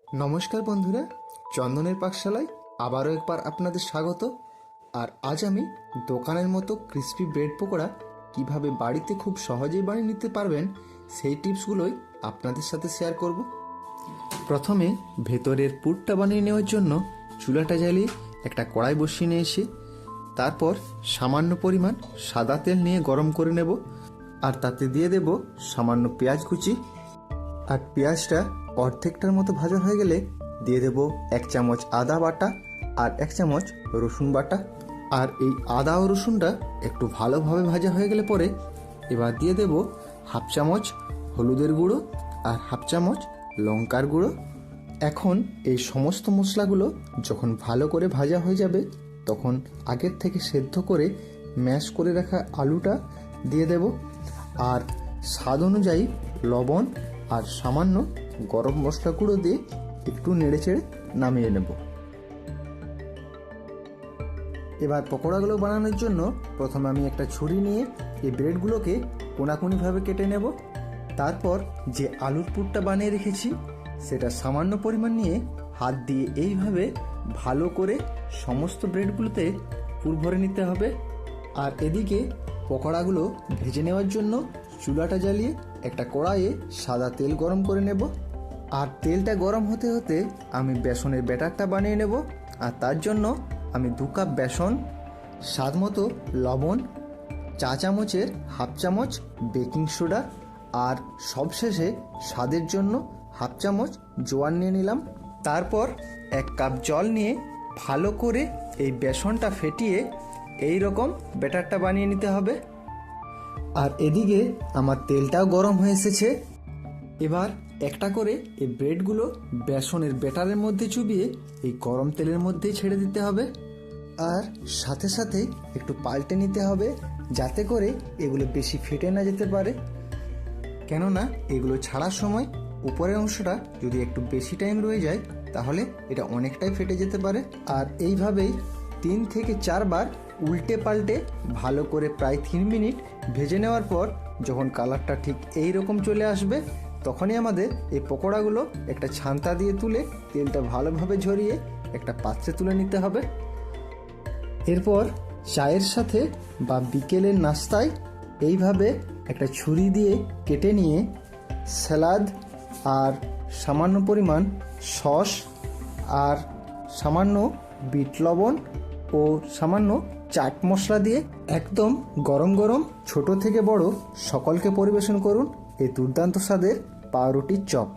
নমস্কার বন্ধুরা, চন্দনের পাকশালায় আবারও একবার আপনাদের স্বাগত। আর আজ আমি দোকানের মতো ক্রিস্পি ব্রেড পকোড়া কিভাবে বাড়িতে খুব সহজেই বানিয়ে নিতে পারবেন সেই টিপসগুলোই আপনাদের সাথে শেয়ার করব। প্রথমে ভেতরের পুরটা বানিয়ে নেওয়ার জন্য চুলাটা জ্বালিয়ে একটা কড়াই বসিয়ে নিয়েছি। তারপর সামান্য পরিমাণ সাদা তেল নিয়ে গরম করে নেব, আর তাতে দিয়ে দেব সামান্য পেঁয়াজ কুচি। আর পেঁয়াজটা অর্ধেকটার মতো ভাজা হয়ে গেলে দিয়ে দেব 1 চামচ আদা বাটা আর 1 চামচ রসুন বাটা। আর এই আদা ও রসুনটা একটু ভালোভাবে ভাজা হয়ে গেলে পরে এবার দিয়ে দেব 1/2 চামচ হলুদের গুঁড়ো আর 1/2 চামচ লঙ্কার গুঁড়ো। এখন এই সমস্ত মশলাগুলো যখন ভালো করে ভাজা হয়ে যাবে তখন আগের থেকে সেদ্ধ করে ম্যাশ করে রাখা আলুটা দিয়ে দেব, আর স্বাদ অনুযায়ী লবণ আর সামান্য গরম মশলা গুঁড়ো দিয়ে একটু নেড়েচেড়ে নামিয়ে নেব। এবার পকোড়াগুলো বানানোর জন্য প্রথমে আমি একটা ছুরি নিয়ে এই ব্রেডগুলোকে কোনাকুনিভাবে কেটে নেব। তারপর যে আলুর পুরটা বানিয়ে রেখেছি সেটা সামান্য পরিমাণ নিয়ে হাত দিয়ে এইভাবে ভালো করে সমস্ত ব্রেডগুলোতে পুর ভরে নিতে হবে। আর এদিকে পকোড়াগুলো ভেজে নেওয়ার জন্য চুলাটা জ্বালিয়ে একটা কড়াইয়ে সাদা তেল গরম করে নেব। আর তেলটা গরম হতে হতে আমি বেসনের ব্যাটারটা বানিয়ে নেব। আর তার জন্য আমি 2 কাপ বেসন, স্বাদ মতো লবণ, চা চামচের 1/2 চামচ বেকিং সোডা, আর সবশেষে স্বাদের জন্য 1/2 চামচ জোয়ান নিয়ে নিলাম। তারপর 1 কাপ জল নিয়ে ভালো করে এই বেসনটা ফেটিয়ে এই রকম ব্যাটারটা বানিয়ে নিতে হবে। আর এদিকে আমার তেলটাও গরম হয়ে এসেছে। এবার একটা করে এই ব্রেডগুলো বেসনের ব্যাটারের মধ্যে চুবিয়ে এই গরম তেলের মধ্যেই ছেড়ে দিতে হবে। আর সাথে সাথে একটু পাল্টে নিতে হবে যাতে করে এগুলো বেশি ফেটে না যেতে পারে, কেননা এগুলো ছাড়ার সময় উপরের অংশটা যদি একটু বেশি টাইম রয়ে যায় তাহলে এটা অনেকটাই ফেটে যেতে পারে। আর এইভাবেই 3 থেকে 4 বার উল্টে পাল্টে ভালো করে প্রায় 3 মিনিট ভেজে নেওয়ার পর যখন কালারটা ঠিক এই রকম চলে আসবে তখনই আমাদের এই পকোড়াগুলো একটা ছান্তা দিয়ে তুলে তেলটা ভালোভাবে ঝরিয়ে একটা পাত্রে তুলে নিতে হবে। এরপর চায়ের সাথে বা বিকেলের নাস্তায় এইভাবে একটা ছুরি দিয়ে কেটে নিয়ে স্যালাড আর সামান্য পরিমাণ সস আর সামান্য বিট লবণ ও সামান্য চাট মশলা দিয়ে একদম গরম গরম ছোট থেকে বড় সকলকে পরিবেশন করুন এই দুর্দান্ত স্বাদের পাউরুটির চপ।